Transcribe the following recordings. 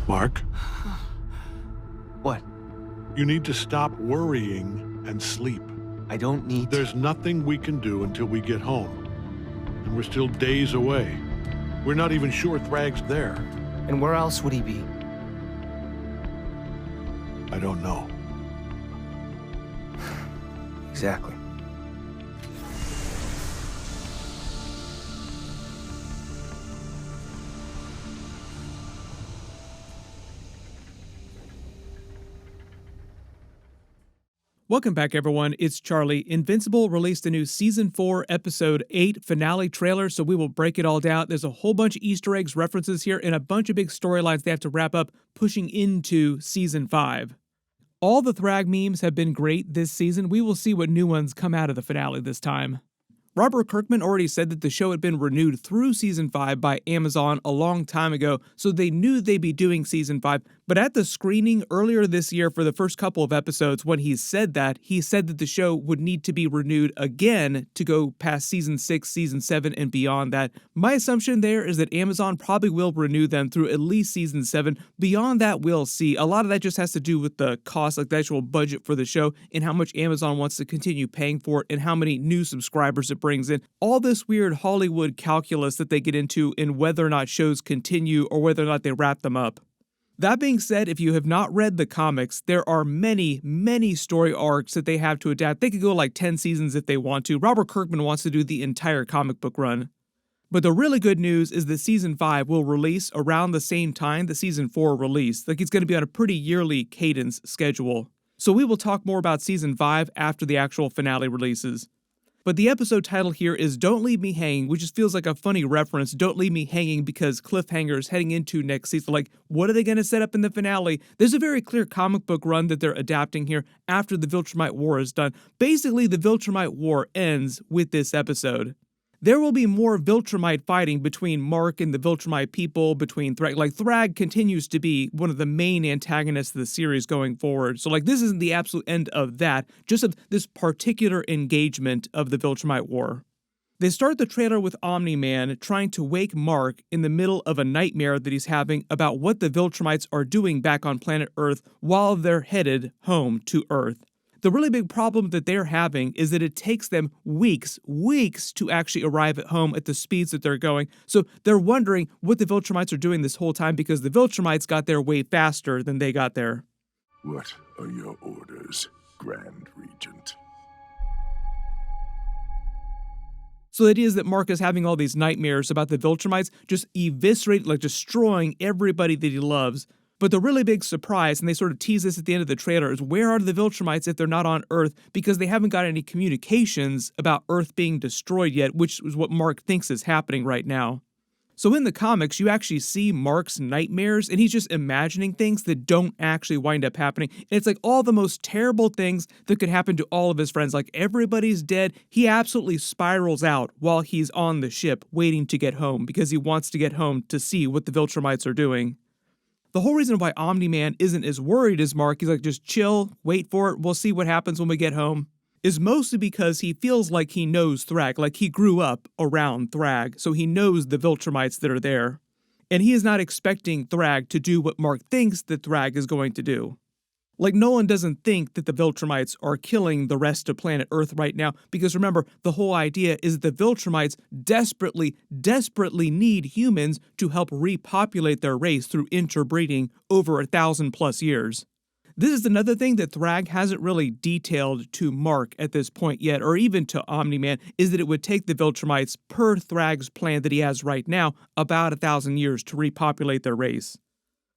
Mark, What? you need to stop worrying and sleep. I don't need to. There's nothing we can do until we get home. And we're still days away. We're not even sure Thragg's there. And where else would he be? I don't know. Exactly. Welcome back, everyone. It's Charlie. Invincible released a new Season 4, Episode 8 finale trailer, so we will break it all down. There's a whole bunch of Easter eggs, references here, and a bunch of big storylines they have to wrap up, pushing into Season 5. All the Thragg memes have been great this season. We will see what new ones come out of the finale this time. Robert Kirkman already said that the show had been renewed through Season 5 by Amazon a long time ago, so they knew they'd be doing Season 5. But at the screening earlier this year for the first couple of episodes, when he said that the show would need to be renewed again to go past Season 6, Season 7, and beyond that. My assumption there is that Amazon probably will renew them through at least Season 7. Beyond that, we'll see. A lot of that just has to do with the cost, like the actual budget for the show, and how much Amazon wants to continue paying for it, and how many new subscribers it brings in. All this weird Hollywood calculus that they get into in whether or not shows continue or whether or not they wrap them up. That being said, if you have not read the comics, there are many, many story arcs that they have to adapt. They could go like 10 seasons if they want to. Robert Kirkman wants to do the entire comic book run. But the really good news is that Season 5 will release around the same time the Season 4 release. Like, it's going to be on a pretty yearly cadence schedule. So we will talk more about Season 5 after the actual finale releases. But the episode title here is Don't Leave Me Hanging, which just feels like a funny reference. Don't leave me hanging because cliffhangers heading into next season. Like, what are they going to set up in the finale? There's a very clear comic book run that they're adapting here after the Viltrumite War is done. Basically, the Viltrumite War ends with this episode. There will be more Viltrumite fighting between Mark and the Viltrumite people, between Thragg. Like, Thragg continues to be one of the main antagonists of the series going forward. So, like, this isn't the absolute end of that, just of this particular engagement of the Viltrumite War. They start the trailer with Omni-Man trying to wake Mark in the middle of a nightmare that he's having about what the Viltrumites are doing back on planet Earth while they're headed home to Earth. The really big problem that they're having is that it takes them weeks to actually arrive at home at the speeds that they're going. So they're wondering what the Viltrumites are doing this whole time because the Viltrumites got there way faster than they got there. What are your orders, Grand Regent? So the idea is that Mark is having all these nightmares about the Viltrumites just eviscerating, like destroying everybody that he loves. But the really big surprise, and they sort of tease this at the end of the trailer, is where are the Viltrumites if they're not on Earth? Because they haven't got any communications about Earth being destroyed yet, which is what Mark thinks is happening right now. So in the comics, you actually see Mark's nightmares, and he's just imagining things that don't actually wind up happening. And it's like all the most terrible things that could happen to all of his friends. Like, everybody's dead. He absolutely spirals out while he's on the ship waiting to get home because he wants to get home to see what the Viltrumites are doing. The whole reason why Omni-Man isn't as worried as Mark, he's like, just chill, wait for it, we'll see what happens when we get home, is mostly because he feels like he knows Thragg, like he grew up around Thragg, so he knows the Viltrumites that are there. And he is not expecting Thragg to do what Mark thinks that Thragg is going to do. Like, Nolan doesn't think that the Viltrumites are killing the rest of planet Earth right now, because remember, the whole idea is that the Viltrumites desperately need humans to help repopulate their race through interbreeding over 1,000+ years. This is another thing that Thragg hasn't really detailed to Mark at this point yet, or even to Omni-Man, is that it would take the Viltrumites, per Thragg's plan that he has right now, about 1,000 years to repopulate their race.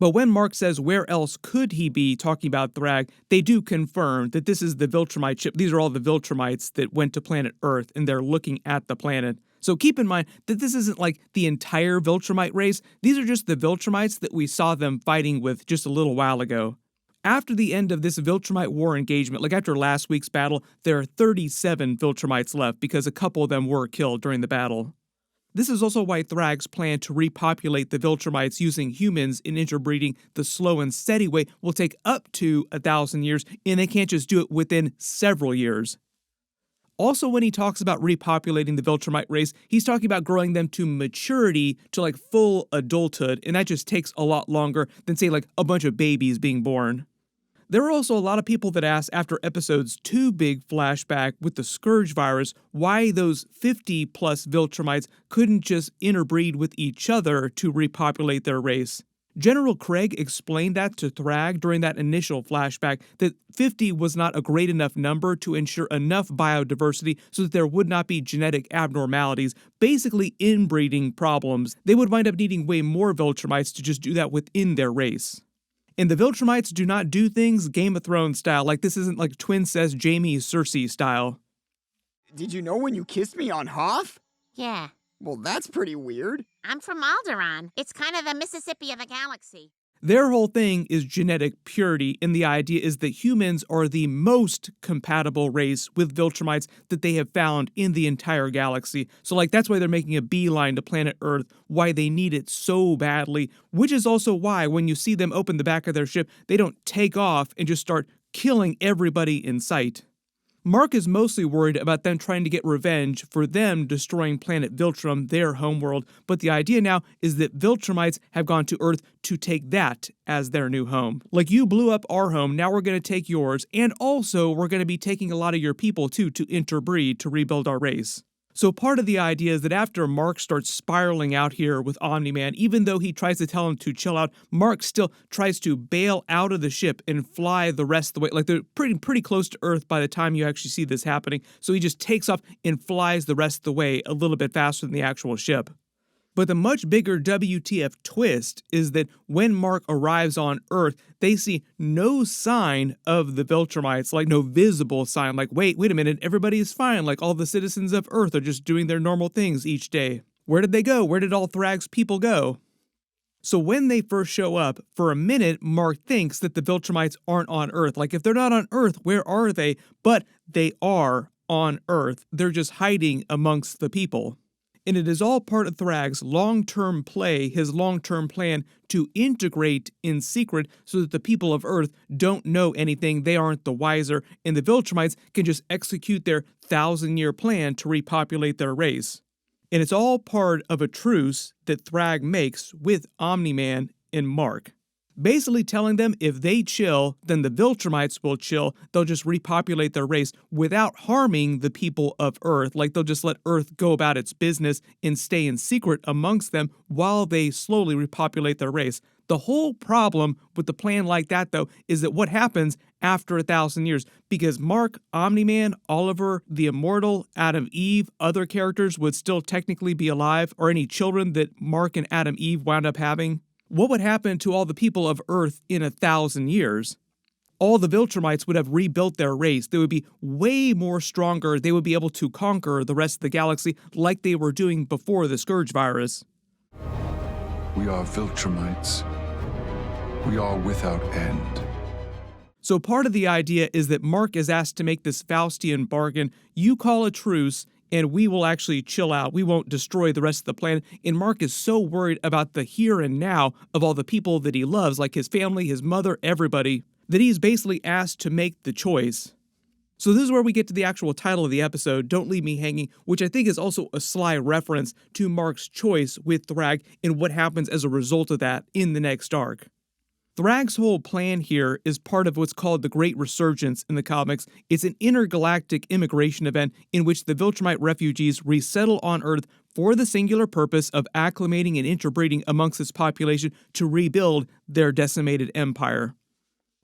But when Mark says where else could he be talking about Thragg, they do confirm that this is the Viltrumite ship. These are all the Viltrumites that went to planet Earth, and they're looking at the planet. So keep in mind that this isn't like the entire Viltrumite race. These are just the Viltrumites that we saw them fighting with just a little while ago. After the end of this Viltrumite War engagement, like after last week's battle, there are 37 Viltrumites left because a couple of them were killed during the battle. This is also why Thragg's plan to repopulate the Viltrumites using humans in interbreeding the slow and steady way will take up to 1,000 years, and they can't just do it within several years. Also, when he talks about repopulating the Viltrumite race, he's talking about growing them to maturity, to like full adulthood, and that just takes a lot longer than, say, like a bunch of babies being born. There were also a lot of people that asked after episode's 2 big flashback with the Scourge virus why those 50 plus Viltrumites couldn't just interbreed with each other to repopulate their race. General Craig explained that to Thragg during that initial flashback, that 50 was not a great enough number to ensure enough biodiversity so that there would not be genetic abnormalities, basically inbreeding problems. They would wind up needing way more Viltrumites to just do that within their race. And the Viltrumites do not do things Game of Thrones style, like this isn't like Twincest Jaime Cersei style. Did you know when you kissed me on Hoth? Yeah. Well, that's pretty weird. I'm from Alderaan. It's kind of the Mississippi of the galaxy. Their whole thing is genetic purity, and the idea is that humans are the most compatible race with Viltrumites that they have found in the entire galaxy. So like that's why they're making a beeline to planet Earth, why they need it so badly, which is also why when you see them open the back of their ship, they don't take off and just start killing everybody in sight. Mark is mostly worried about them trying to get revenge for them destroying planet Viltrum, their homeworld, but the idea now is that Viltrumites have gone to Earth to take that as their new home. Like, you blew up our home, now we're going to take yours, and also we're going to be taking a lot of your people too to interbreed to rebuild our race. So part of the idea is that after Mark starts spiraling out here with Omni-Man, even though he tries to tell him to chill out, Mark still tries to bail out of the ship and fly the rest of the way. Like, they're pretty close to Earth by the time you actually see this happening. So he just takes off and flies the rest of the way a little bit faster than the actual ship. But the much bigger WTF twist is that when Mark arrives on Earth, they see no sign of the Viltrumites, like no visible sign, like, wait a minute, everybody is fine, like all the citizens of Earth are just doing their normal things each day. Where did they go? Where did all Thragg's people go? So when they first show up, for a minute, Mark thinks that the Viltrumites aren't on Earth. Like, if they're not on Earth, where are they? But they are on Earth. They're just hiding amongst the people. And it is all part of Thragg's long-term play, his long-term plan to integrate in secret so that the people of Earth don't know anything, they aren't the wiser, and the Viltrumites can just execute their 1,000-year plan to repopulate their race. And it's all part of a truce that Thragg makes with Omni-Man and Mark. Basically telling them if they chill, then the Viltrumites will chill. They'll just repopulate their race without harming the people of Earth. Like, they'll just let Earth go about its business and stay in secret amongst them while they slowly repopulate their race. The whole problem with the plan like that, though, is that what happens after 1,000 years? Because Mark, Omni-Man, Oliver, the Immortal, Adam, Eve, other characters would still technically be alive, or any children that Mark and Adam Eve wound up having. What would happen to all the people of Earth in 1,000 years? All the Viltrumites would have rebuilt their race. They would be way more stronger. They would be able to conquer the rest of the galaxy like they were doing before the Scourge virus. We are Viltrumites. We are without end. So part of the idea is that Mark is asked to make this Faustian bargain. You call a truce, and we will actually chill out. We won't destroy the rest of the planet. And Mark is so worried about the here and now of all the people that he loves, like his family, his mother, everybody, that he's basically asked to make the choice. So this is where we get to the actual title of the episode, Don't Leave Me Hanging, which I think is also a sly reference to Mark's choice with Thragg and what happens as a result of that in the next arc. Thragg's whole plan here is part of what's called the Great Resurgence in the comics. It's an intergalactic immigration event in which the Viltrumite refugees resettle on Earth for the singular purpose of acclimating and interbreeding amongst its population to rebuild their decimated empire.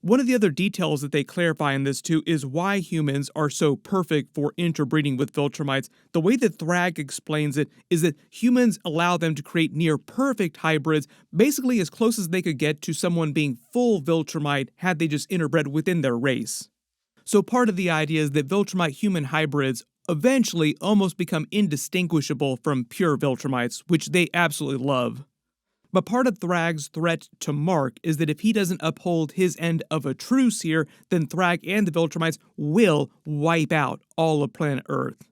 One of the other details that they clarify in this too is why humans are so perfect for interbreeding with Viltrumites. The way that Thragg explains it is that humans allow them to create near perfect hybrids, basically as close as they could get to someone being full Viltrumite had they just interbred within their race. So part of the idea is that Viltrumite human hybrids eventually almost become indistinguishable from pure Viltrumites, which they absolutely love. But part of Thragg's threat to Mark is that if he doesn't uphold his end of a truce here, then Thragg and the Viltrumites will wipe out all of planet Earth.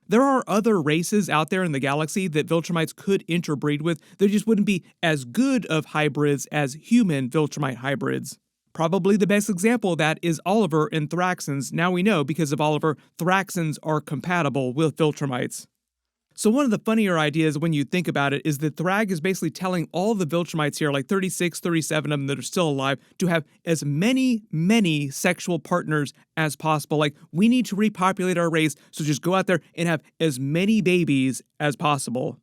There are other races out there in the galaxy that Viltrumites could interbreed with. They just wouldn't be as good of hybrids as human Viltrumite hybrids. Probably the best example of that is Oliver and Thraxons. Now we know, because of Oliver, Thraxons are compatible with Viltrumites. So one of the funnier ideas when you think about it is that Thragg is basically telling all the Viltrumites here, like 36, 37 of them that are still alive, to have as many sexual partners as possible. Like, we need to repopulate our race, so just go out there and have as many babies as possible.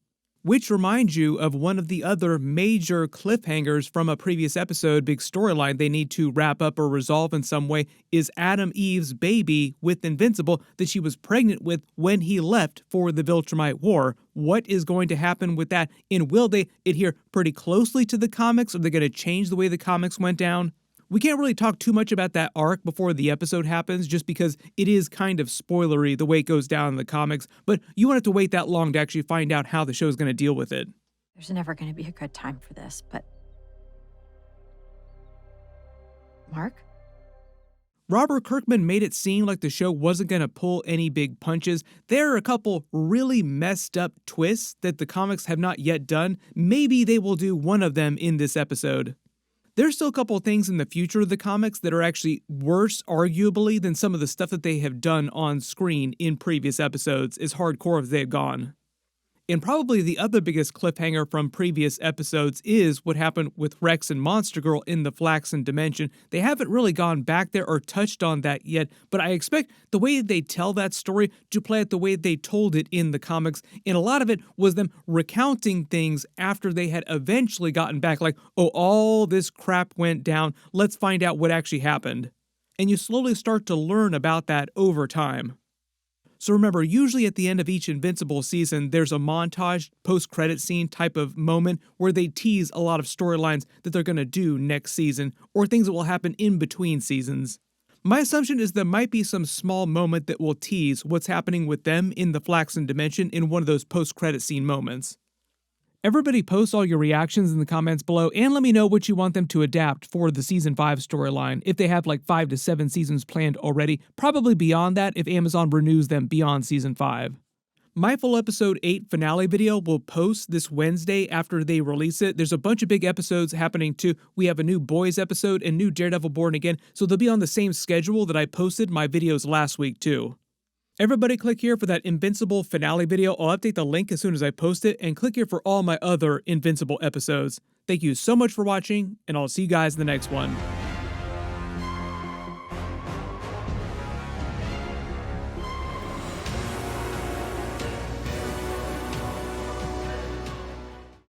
Which reminds you of one of the other major cliffhangers from a previous episode, big storyline they need to wrap up or resolve in some way, is Adam Eve's baby with Invincible that she was pregnant with when he left for the Viltrumite War. What is going to happen with that? And will they adhere pretty closely to the comics? Are they going to change the way the comics went down? We can't really talk too much about that arc before the episode happens, just because it is kind of spoilery the way it goes down in the comics, but you won't have to wait that long to actually find out how the show's going to deal with it. There's never going to be a good time for this, but... Mark? Robert Kirkman made it seem like the show wasn't going to pull any big punches. There are a couple really messed up twists that the comics have not yet done. Maybe they will do one of them in this episode. There's still a couple of things in the future of the comics that are actually worse, arguably, than some of the stuff that they have done on screen in previous episodes, as hardcore as they've gone. And probably the other biggest cliffhanger from previous episodes is what happened with Rex and Monster Girl in the Flaxen Dimension. They haven't really gone back there or touched on that yet, but I expect the way they tell that story to play out the way they told it in the comics, and a lot of it was them recounting things after they had eventually gotten back, like, oh, all this crap went down, let's find out what actually happened. And you slowly start to learn about that over time. So remember, usually at the end of each Invincible season, there's a montage, post-credit scene type of moment where they tease a lot of storylines that they're going to do next season, or things that will happen in between seasons. My assumption is there might be some small moment that will tease what's happening with them in the Flaxen Dimension in one of those post-credit scene moments. Everybody post all your reactions in the comments below, and let me know what you want them to adapt for the Season 5 storyline, if they have like 5 to 7 seasons planned already, probably beyond that if Amazon renews them beyond Season 5. My full Episode 8 finale video will post this Wednesday after they release it. There's a bunch of big episodes happening too. We have a new Boys episode and new Daredevil Born Again, so they'll be on the same schedule that I posted my videos last week too. Everybody click here for that Invincible finale video. I'll update the link as soon as I post it, and click here for all my other Invincible episodes. Thank you so much for watching, and I'll see you guys in the next one.